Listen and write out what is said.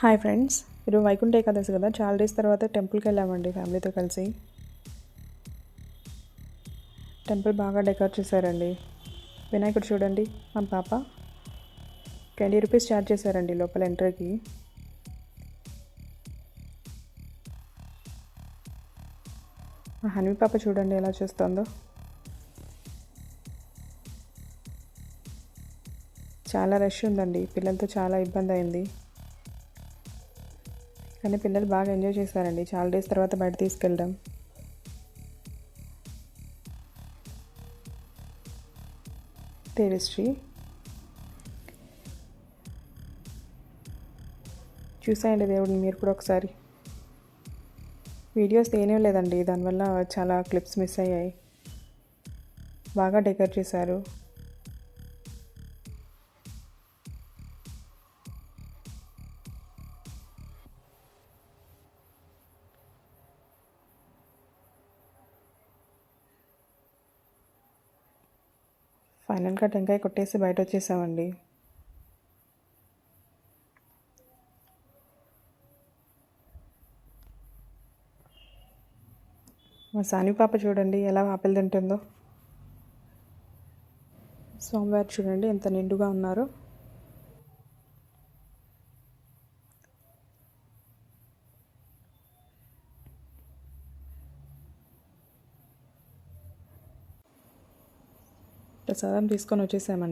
Hi friends, ఈరోజు వైకుంఠ ఏకాదశి కదా. చాలా డేస్ తర్వాత టెంపుల్కి వెళ్ళామండి ఫ్యామిలీతో కలిసి. టెంపుల్ బాగా డెకరేట్ చేశారండి. వినాయకుడు చూడండి, మా పాప 20 రూపీస్ ఛార్జ్ చేశారండి లోపల ఎంట్రీకి. మా హనీ పాప చూడండి ఎలా చూస్తుందో. చాలా రష్ ఉందండి, పిల్లలతో చాలా ఇబ్బంది అయింది. కానీ పిల్లలు బాగా ఎంజాయ్ చేశారండి, చాలా డేస్ తర్వాత బయట తీసుకెళ్ళడం. తేజశ్రీ చూసాయండి దేవుడిని మీరు కూడా ఒకసారి. వీడియోస్ తీయనే లేదండి, దానివల్ల చాలా క్లిప్స్ మిస్ అయ్యాయి. బాగా డెకరేట్ చేశారు. ఫైనల్గా టెంకాయ కొట్టేసి బయట వచ్చేసామండి. మా సాని పాప చూడండి ఎలా ఆపిల్ తింటుందో. స్వామివారు చూడండి ఎంత నిండుగా ఉన్నారో. ప్రసాదం తీసుకొని వచ్చేసామండి.